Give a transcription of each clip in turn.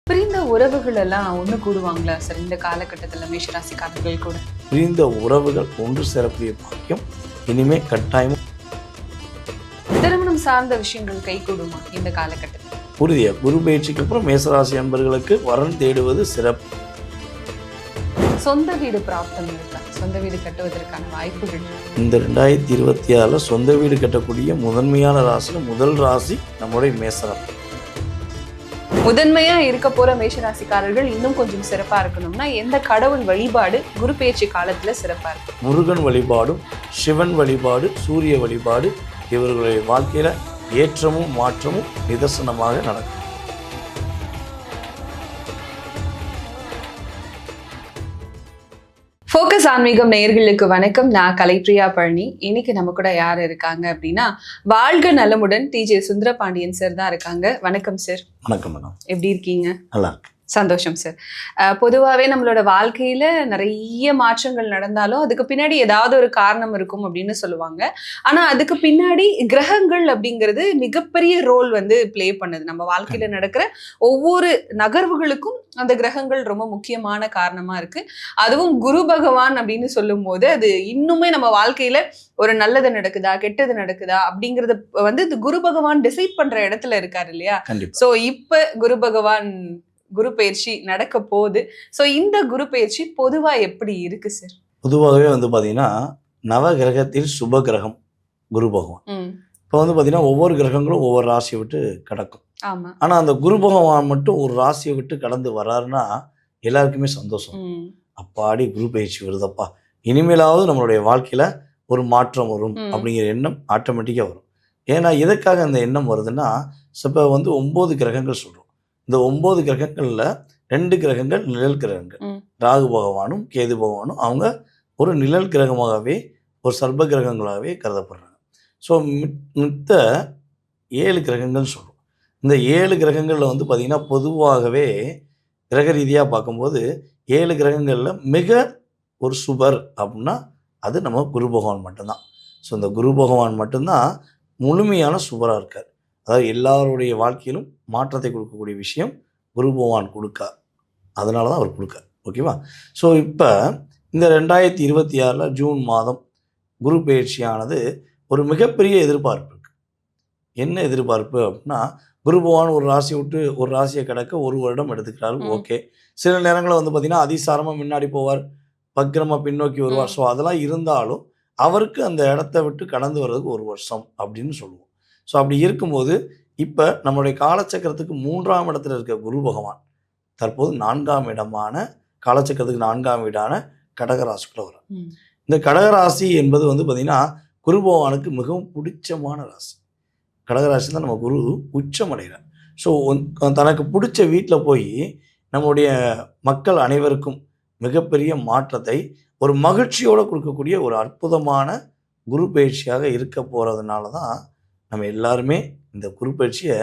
பிரிந்த உறவுகள் எல்லாம் ஒண்ணு கூடுவாங்களா சார் இந்த காலகட்டத்துல மேஷராசிக்காரர்கள் கூட? பிரிந்த உறவுகள் ஒன்று சேரக்கூடிய பாக்கியம் இனிமே கட்டாயம் திருமணம் சார்ந்த விஷயங்கள் கை கூடுமா இந்த காலகட்டத்தில்? உறுதியா குரு பயிற்சிக்கு அப்புறம் மேசராசி அன்பர்களுக்கு வரன் தேடுவது சிறப்பு. சொந்த வீடு பிராப்தம் இருக்கா? சொந்த வீடு கட்டுவதற்கான வாய்ப்புகள்? இந்த 2026 சொந்த வீடு கட்டக்கூடிய முதன்மையான ராசியில் முதல் ராசி நம்முடைய மேசராசி. முதன்மையா இருக்க போற மேஷராசிக்காரர்கள் இன்னும் கொஞ்சம் சிறப்பா இருக்கணும்னா எந்த கடவுள் வழிபாடு குரு பெயர்ச்சி காலத்துல சிறப்பா இருக்கு? முருகன் வழிபாடும் சிவன் வழிபாடு சூரிய வழிபாடு இவர்களுடைய வாழ்க்கையில ஏற்றமும் மாற்றமும் நிதர்சனமாக நடக்கும். ஃபோக்கஸ் ஆன்மீகம் நேயர்களுக்கு வணக்கம். நான் கலைப்ரியா பழனி. இன்னைக்கு நம்ம கூட யார் இருக்காங்க அப்படின்னா, வாழ்க நலமுடன் டிஜே சுந்தரபாண்டியன் சார் தான் இருக்காங்க. வணக்கம் சார். வணக்கம் மேடம். எப்படி இருக்கீங்க? நல்லா இருக்கு. சந்தோஷம் சார். பொதுவாகவே நம்மளோட வாழ்க்கையில நிறைய மாற்றங்கள் நடந்தாலும் அதுக்கு பின்னாடி ஏதாவது ஒரு காரணம் இருக்கும் அப்படின்னு சொல்லுவாங்க. ஆனா அதுக்கு பின்னாடி கிரகங்கள் அப்படிங்கிறது மிகப்பெரிய ரோல் பிளே பண்ணுது. நம்ம வாழ்க்கையில நடக்கிற ஒவ்வொரு நகர்வுகளுக்கும் அந்த கிரகங்கள் ரொம்ப முக்கியமான காரணமா இருக்கு. அதுவும் குரு பகவான் அப்படின்னு சொல்லும் போது அது இன்னுமே நம்ம வாழ்க்கையில ஒரு நல்லது நடக்குதா கெட்டது நடக்குதா அப்படிங்கறத இந்த குரு பகவான் டிசைட் பண்ற இடத்துல இருக்காரு இல்லையா? சோ இப்ப குரு பயிற்சி நடக்க போகுது. ஸோ இந்த குரு பயிற்சி பொதுவா எப்படி இருக்கு சார்? பொதுவாகவே பார்த்தீங்கன்னா நவ கிரகத்தில் சுப கிரகம் குரு பகவான். இப்போ பார்த்தீங்கன்னா ஒவ்வொரு கிரகங்களும் ஒவ்வொரு ராசியை விட்டு கிடக்கும். ஆனால் அந்த குரு பகவான் மட்டும் ஒரு ராசியை விட்டு கடந்து வர்றாருன்னா எல்லாருக்குமே சந்தோஷம். அப்பாடி குரு பயிற்சி வருதப்பா, இனிமேலாவது நம்மளுடைய வாழ்க்கையில் ஒரு மாற்றம் வரும் அப்படிங்கிற எண்ணம் ஆட்டோமேட்டிக்காக வரும். ஏன்னா எதுக்காக அந்த எண்ணம் வருதுன்னா, இப்போ 9 கிரகங்கள் சொல்கிறோம். இந்த 9 கிரகங்களில் 2 கிரகங்கள் நிழல் கிரகங்கள். ராகு பகவானும் கேது பகவானும் அவங்க ஒரு நிழல் கிரகமாகவே ஒரு சர்ப கிரகங்களாகவே கருதப்படுறாங்க. ஸோ மித்த 7 கிரகங்கள் சொல்கிறோம். இந்த 7 கிரகங்களில் பார்த்திங்கன்னா பொதுவாகவே கிரக ரீதியாக பார்க்கும்போது 7 கிரகங்களில் மிக ஒரு சுபர் அப்படின்னா அது நம்ம குரு பகவான் மட்டும்தான். ஸோ இந்த குரு பகவான் மட்டும்தான் முழுமையான சுபராக இருக்கார். அதாவது எல்லாருடைய வாழ்க்கையிலும் மாற்றத்தை கொடுக்கக்கூடிய விஷயம் குரு பகவான் கொடுக்கார். அதனால தான் அவர் கொடுக்கார். ஓகேவா? ஸோ இப்போ இந்த 2026 ஜூன் மாதம் குரு பயிற்சியானது ஒரு மிகப்பெரிய எதிர்பார்ப்பு இருக்குது. என்ன எதிர்பார்ப்பு அப்படின்னா, குரு பகவான் ஒரு ராசியை விட்டு ஒரு ராசியை கடக்க 1 வருடம் எடுத்துக்கிறாரு. ஓகே. சில நேரங்களில் பார்த்திங்கன்னா அதிசாரமாக முன்னாடி போவார், பக்கிரமாக பின்னோக்கி வருவார். ஸோ அதெல்லாம் இருந்தாலும் அவருக்கு அந்த இடத்த விட்டு கடந்து வர்றதுக்கு 1 வருஷம் அப்படின்னு சொல்லுவோம். ஸோ அப்படி இருக்கும்போது இப்போ நம்மளுடைய காலச்சக்கரத்துக்கு 3ஆம் இடத்துல இருக்க குரு பகவான் தற்போது 4ஆம் இடமான காலச்சக்கரத்துக்கு 4ஆம் வீடான கடகராசிக்குள்ள வரும். இந்த கடகராசி என்பது பார்த்திங்கன்னா குரு பகவானுக்கு மிகவும் பிடிச்சமான ராசி. கடகராசி தான் நம்ம குரு உச்சம் அடைகிறார். ஸோ தனக்கு பிடிச்ச வீட்டில் போய் நம்முடைய மக்கள் அனைவருக்கும் மிகப்பெரிய மாற்றத்தை ஒரு மகிழ்ச்சியோடு கொடுக்கக்கூடிய ஒரு அற்புதமான குரு பயிற்சியாக இருக்க போகிறதுனால தான் நம்ம எல்லாருமே இந்த குரு பயிற்சியை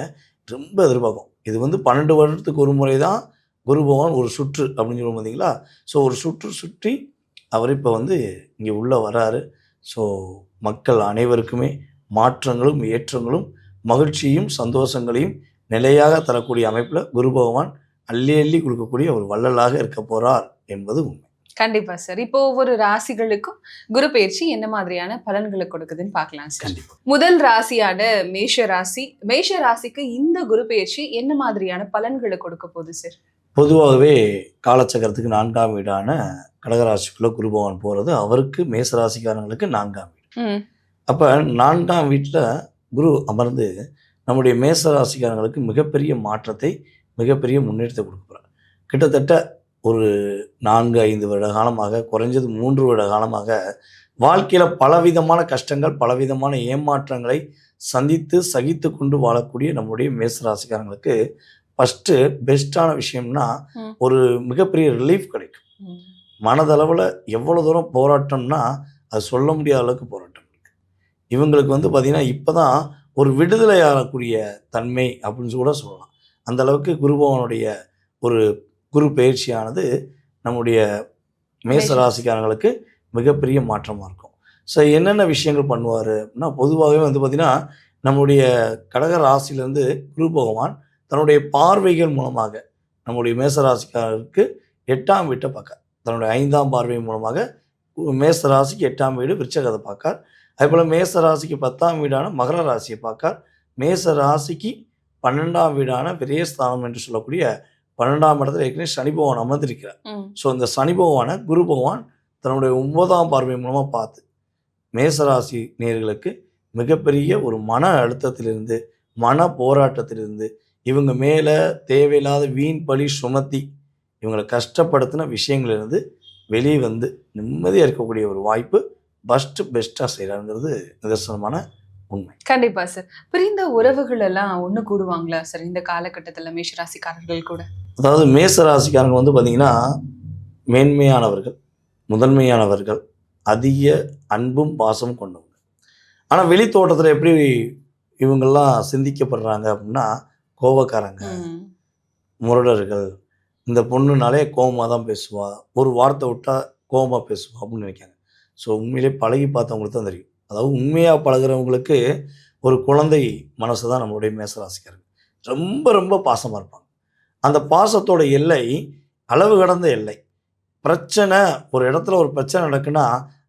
ரொம்ப எதிர்பார்க்கும். இது 12 வருடத்துக்கு ஒரு முறை தான் குரு பகவான் ஒரு சுற்று அப்படின்னு சொல்லுவோம் பார்த்தீங்களா? ஸோ ஒரு சுற்று சுற்றி அவர் இப்போ இங்கே உள்ளே வராரு. ஸோ மக்கள் அனைவருக்குமே மாற்றங்களும் ஏற்றங்களும் மகிழ்ச்சியும் சந்தோஷங்களையும் நிலையாக தரக்கூடிய அமைப்பில் குரு பகவான் அள்ளி அள்ளி கொடுக்கக்கூடிய ஒரு வள்ளலாக இருக்க போகிறார் என்பது உண்மை. கண்டிப்பா சார். இப்போ ஒவ்வொரு ராசிகளுக்கும் குரு பயிற்சி என்ன மாதிரியான பலன்களை கொடுக்குதுன்னு பார்க்கலாம் சார். முதல் ராசியான மேஷ ராசி. மேஷ ராசிக்கு இந்த குரு பயிற்சி என்ன மாதிரியான பலன்களை கொடுக்க போகுது சார்? பொதுவாகவே காலச்சக்கரத்துக்கு 4ஆம் வீடான கடகராசிக்குள்ள குரு பகவான் போகிறது அவருக்கு மேசராசிக்காரங்களுக்கு 4ஆம் வீடு. அப்போ 4ஆம் வீட்டில் குரு அமர்ந்து நம்முடைய மேசராசிக்காரங்களுக்கு மிகப்பெரிய மாற்றத்தை மிகப்பெரிய முன்னேற்றத்தை கொடுக்க போகிறார். கிட்டத்தட்ட ஒரு 4-5 வருட காலமாக, குறைஞ்சது 3 வருட காலமாக வாழ்க்கையில் பலவிதமான கஷ்டங்கள் பலவிதமான ஏமாற்றங்களை சந்தித்து சகித்து கொண்டு வாழக்கூடிய நம்முடைய மேசராசிக்காரங்களுக்கு ஃபஸ்ட்டு பெஸ்ட்டான விஷயம்னா ஒரு மிகப்பெரிய ரிலீஃப் கிடைக்கும். மனதளவில் எவ்வளோ தூரம் போராட்டம்னா அது சொல்ல முடியாத அளவுக்கு போராட்டம் இருக்குது. இவங்களுக்கு பார்த்திங்கன்னா இப்போ தான் ஒரு விடுதலை ஆகக்கூடிய தன்மை அப்படின்னு கூட சொல்லலாம். அந்த அளவுக்கு குருபவனுடைய ஒரு குரு பயிற்சியானது நம்முடைய மேசராசிக்காரங்களுக்கு மிகப்பெரிய மாற்றமாக இருக்கும். ஸோ என்னென்ன விஷயங்கள் பண்ணுவார் அப்படின்னா, பொதுவாகவே பார்த்திங்கன்னா நம்முடைய கடக ராசியிலேருந்து குரு பகவான் தன்னுடைய பார்வைகள் மூலமாக நம்முடைய மேசராசிக்காரருக்கு 8ஆம் வீட்டை பார்க்கார். தன்னுடைய 5ஆம் பார்வை மூலமாக மேசராசிக்கு 8ஆம் வீடு விருச்சகத்தை பார்க்கார். அதேபோல் மேசராசிக்கு 10ஆம் வீடான மகர ராசியை பார்க்கார். மேசராசிக்கு 12ஆம் வீடான விரயஸ்தானம் என்று சொல்லக்கூடிய 12ஆம் இடத்துல ஏற்கனவே சனி பகவான் அமர்ந்திருக்கிறார். ஸோ இந்த சனி பகவானை குரு பகவான் தன்னுடைய 9ஆம் பார்வை மூலமாக பார்த்து மேசராசி நேயர்களுக்கு மிகப்பெரிய ஒரு மன அழுத்தத்திலிருந்து, மன போராட்டத்திலிருந்து, இவங்க மேலே தேவையில்லாத வீண் பழி சுமத்தி இவங்களை கஷ்டப்படுத்தின விஷயங்களிலிருந்து வெளியே வந்து நிம்மதியாக இருக்கக்கூடிய ஒரு வாய்ப்பு பெஸ்ட்டாக செய்கிறாங்கிறது நிதர்சனமான உண்மை. கண்டிப்பா சார். பிரிந்த உறவுகள் எல்லாம் ஒண்ணு கூடுவாங்களா சார் இந்த காலகட்டத்துல மேஷராசிக்காரர்கள் கூட? அதாவது மேசராசிக்காரங்க வந்து பார்த்திங்கன்னா மேன்மையானவர்கள், முதன்மையானவர்கள், அதிக அன்பும் பாசமும் கொண்டவங்க. ஆனால் வெளி தோட்டத்தில் எப்படி இவங்கெல்லாம் சிந்திக்கப்படுறாங்க அப்படின்னா கோபக்காரங்க, முரடர்கள், இந்த பொண்ணுனாலே கோபமாக தான் பேசுவா, ஒரு வார்த்தை விட்டால் கோபமாக பேசுவா அப்படின்னு நினைக்காங்க. ஸோ உண்மையிலே பழகி பார்த்தவங்களுக்கு தான் தெரியும். அதாவது உண்மையாக பழகிறவங்களுக்கு ஒரு குழந்தை மனசு தான் நம்மளுடைய மேசராசிக்காரங்க. ரொம்ப ரொம்ப பாசமாக இருப்பாங்க. அந்த பாசத்தோட எல்லை அளவு கடந்த எல்லை. பிரச்சனை ஒரு இடத்துல ஒரு பிரச்சனை நடக்குன்னா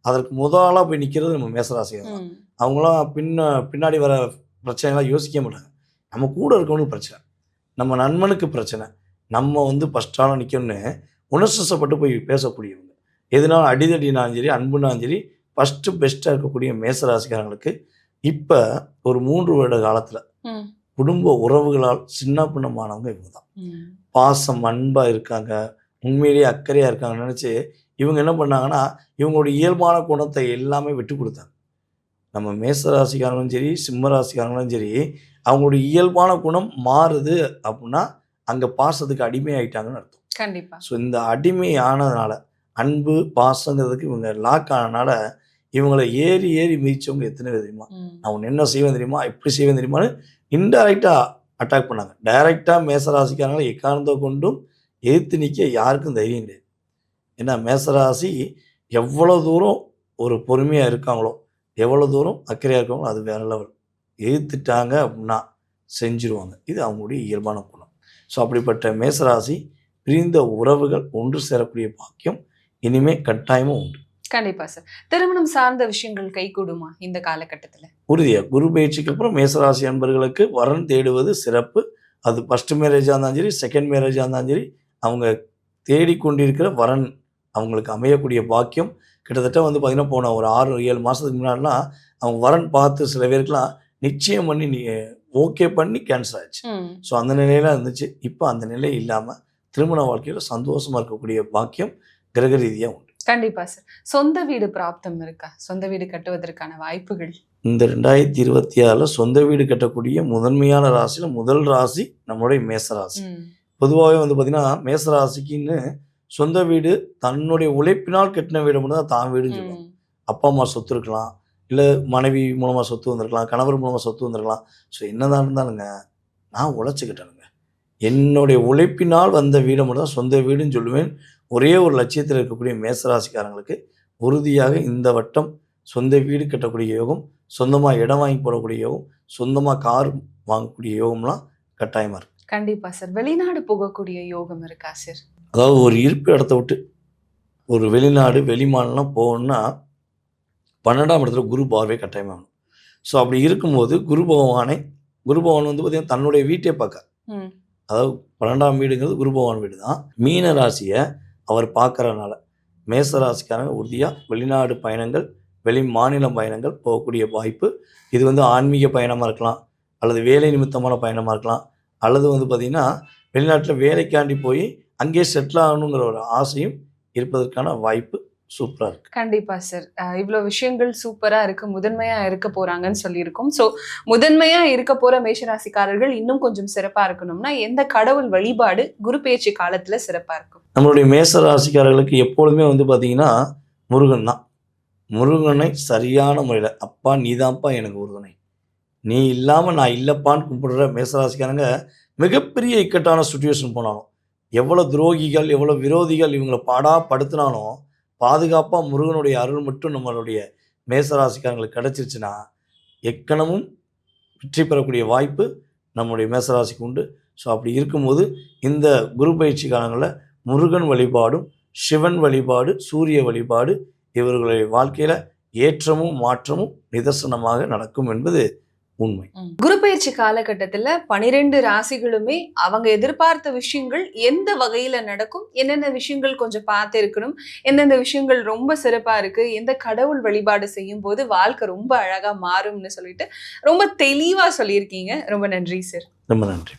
அதற்கு முதலாக போய் நிற்கிறது நம்ம மேசராசிக்காரங்க தான். அவங்களாம் பின்னாடி வர பிரச்சனைலாம் யோசிக்க மாட்டாங்க. நம்ம கூட இருக்கவனுக்கு பிரச்சனை, நம்ம நண்பனுக்கு பிரச்சனை, நம்ம வந்து ஃபஸ்ட்டாக நிற்கணும்னு உணர்ச்சிப்பட்டு போய் பேசக்கூடியவங்க. எதுனாலும் அடிதடினாலும் சரி, அன்புனாலும் சரி, ஃபஸ்ட்டு பெஸ்ட்டாக இருக்கக்கூடிய மேசராசிக்காரங்களுக்கு இப்போ ஒரு 3 வருட காலத்தில் குடும்ப உறவுகளால் சின்ன பின்னமானவங்க இவங்க தான். பாசம் அன்பாக இருக்காங்க, உண்மையிலேயே அக்கறையாக இருக்காங்கன்னு நினச்சி இவங்க என்ன பண்ணாங்கன்னா இவங்களோட இயல்பான குணத்தை எல்லாமே விட்டு கொடுத்தாங்க. நம்ம மேசராசிக்காரங்களும் சரி, சிம்ம ராசிக்காரங்களும் சரி, அவங்களுடைய இயல்பான குணம் மாறுது அப்படின்னா அங்கே பாசத்துக்கு அடிமையாயிட்டாங்கன்னு அர்த்தம். கண்டிப்பாக. ஸோ இந்த அடிமை ஆனதுனால, அன்பு பாசங்கிறதுக்கு இவங்க லாக் ஆனதுனால இவங்களை ஏறி ஏறி மிதிச்சவங்க எத்தனை பேர் தெரியுமா? நான் உன்னை என்ன செய்வேன் தெரியுமா, இப்படி செய்வேன் தெரியுமான்னு இன்டைரக்டாக அட்டாக் பண்ணாங்க. டைரெக்டாக மேசராசிக்காரங்களை எக்காரணத்தை கொண்டும் எதிர்த்து நிற்க யாருக்கும் தைரியம் கிடையாது. ஏன்னா மேசராசி எவ்வளோ தூரம் ஒரு பொறுமையாக இருக்காங்களோ, எவ்வளோ தூரம் அக்கறையாக இருக்காங்களோ அது வேறு லெவல். எதிர்த்துட்டாங்க அப்படின்னா செஞ்சுருவாங்க. இது அவங்களுடைய இயல்பான குணம். ஸோ அப்படிப்பட்ட மேசராசி பிரிந்த உறவுகள் ஒன்று சேரக்கூடிய பாக்கியம் இனிமேல் கட்டாயமும் உண்டு. கண்டிப்பா சார். திருமணம் சார்ந்த விஷயங்கள் கைகூடுமா இந்த காலகட்டத்தில்? உறுதியாக குரு பயிற்சிக்கு அப்புறம் மேசராசி அன்பர்களுக்கு வரன் தேடுவது சிறப்பு. அது ஃபஸ்ட்டு மேரேஜாக இருந்தாலும் சரி, செகண்ட் மேரேஜாக இருந்தாலும் சரி, அவங்க தேடிக்கொண்டிருக்கிற வரன் அவங்களுக்கு அமையக்கூடிய பாக்கியம் கிட்டத்தட்ட வந்து பார்த்திங்கன்னா போன ஒரு 6-7 மாதத்துக்கு முன்னாடிலாம் அவங்க வரன் பார்த்து சில பேருக்குலாம் நிச்சயம் பண்ணி ஓகே பண்ணி கேன்சல் ஆச்சு. ஸோ அந்த நிலையில் இருந்துச்சு. இப்போ அந்த நிலை இல்லாமல் திருமண வாழ்க்கையில் சந்தோஷமாக இருக்கக்கூடிய பாக்கியம் கிரக ரீதியாக உண்டு. கண்டிப்பா சார். சொந்த வீடு பிராப்தம் இருக்கா? சொந்த வீடு கட்டுவதற்கான வாய்ப்புகள் இந்த 2026 சொந்த வீடு கட்டக்கூடிய முதன்மையான ராசியில் முதல் ராசி நம்மளுடைய மேசராசி. பொதுவாகவே வந்து பார்த்திங்கன்னா மேசராசிக்குன்னு சொந்த வீடு தன்னுடைய உழைப்பினால் கட்டின வீடு மட்டும் தான் தான் வீடுன்னு சொல்லுவாங்க. அப்பா அம்மா சொத்து இருக்கலாம், இல்லை மனைவி மூலமாக சொத்து வந்திருக்கலாம், கணவர் மூலமாக சொத்து வந்திருக்கலாம். ஸோ என்னதான் இருந்தாலுங்க நான் உழைச்சிக்கிட்டேனுங்க, என்னுடைய உழைப்பினால் வந்த வீடை மட்டும் தான் சொந்த வீடுன்னு சொல்லுவேன். ஒரே ஒரு லட்சியத்தில் இருக்கக்கூடிய மேசராசிக்காரங்களுக்கு உறுதியாக இந்த வட்டம் சொந்த வீடு கட்டக்கூடிய யோகம், சொந்தமாக இடம் வாங்கி போடக்கூடிய யோகம், சொந்தமாக கார் வாங்கக்கூடிய யோகம்லாம் கட்டாயமாக இருக்குது. கண்டிப்பாக சார். வெளிநாடு போகக்கூடிய யோகம் இருக்கா சார்? அதாவது ஒரு இருப்பு இடத்த விட்டு ஒரு வெளிநாடு வெளிமாநிலம் போகணுன்னா 12ஆம் இடத்துல குரு பார்வை கட்டாயமாகணும். ஸோ அப்படி இருக்கும்போது குரு பகவான் வந்து பார்த்திங்கன்னா தன்னுடைய வீட்டை பார்க்க, அதாவது 12ஆம் வீடுங்கிறது குரு பகவான் வீடு தான். மீன ராசியை அவர் பார்க்குறதுனால மேசராசிக்காரங்க உறுதியாக வெளிநாடு பயணங்கள், வெளி மாநில பயணங்கள் போகக்கூடிய வாய்ப்பு. இது வந்து ஆன்மீக பயணமாக இருக்கலாம், அல்லது வேலை நிமித்தமான பயணமாக இருக்கலாம், அல்லது வந்து பார்த்திங்கன்னா வெளிநாட்டில் வேலைக்காண்டி போய் அங்கேயே செட்டில் ஆகணுங்கிற ஒரு ஆசையும் இருப்பதற்கான வாய்ப்பு சூப்பராக இருக்குது. கண்டிப்பாக சார். இவ்வளோ விஷயங்கள் சூப்பராக இருக்குது, முதன்மையாக இருக்க போகிறாங்கன்னு சொல்லியிருக்கோம். ஸோ முதன்மையாக இருக்க போகிற மேஷராசிக்காரர்கள் இன்னும் கொஞ்சம் சிறப்பாக இருக்கணும்னா எந்த கடவுள் வழிபாடு குரு பேச்சு காலத்தில் சிறப்பாக இருக்கும்? நம்மளுடைய மேசராசிக்காரர்களுக்கு எப்பொழுதுமே வந்து பார்த்திங்கன்னா முருகன் தான். முருகனை சரியான முறையில் அப்பா நீதான்ப்பா எனக்கு உறுதுணை, நீ இல்லாமல் நான் இல்லைப்பான்னு கும்பிடுற மேசராசிக்காரங்க மிகப்பெரிய இக்கட்டான சுச்சுவேஷன் போனாலும், எவ்வளோ துரோகிகள் எவ்வளோ விரோதிகள் இவங்களை படுத்தினாலும் பாதுகாப்பாக முருகனுடைய அருள் மட்டும் நம்மளுடைய மேசராசிக்காரங்களுக்கு கிடச்சிருச்சுன்னா எக்கணமும் வெற்றி பெறக்கூடிய வாய்ப்பு நம்முடைய மேசராசிக்கு உண்டு. ஸோ அப்படி இருக்கும்போது இந்த குரு பயிற்சி காலங்களில் முருகன் வழிபாடும் சிவன் வழிபாடு சூரிய வழிபாடு இவர்களுடைய வாழ்க்கையில் ஏற்றமும் மாற்றமும் நிதர்சனமாக நடக்கும் என்பது உண்மை. குரு பயிற்சி காலகட்டத்துல 12 ராசிகளுமே அவங்க எதிர்பார்த்த விஷயங்கள் எந்த வகையில நடக்கும், என்னென்ன விஷயங்கள் கொஞ்சம் பார்த்து இருக்கணும், எந்தெந்த விஷயங்கள் ரொம்ப சிறப்பா இருக்கு, எந்த கடவுள் வழிபாடு செய்யும் போது வாழ்க்கை ரொம்ப அழகா மாறும்னு சொல்லிட்டு ரொம்ப தெளிவா சொல்லியிருக்கீங்க. ரொம்ப நன்றி சார். ரொம்ப நன்றி.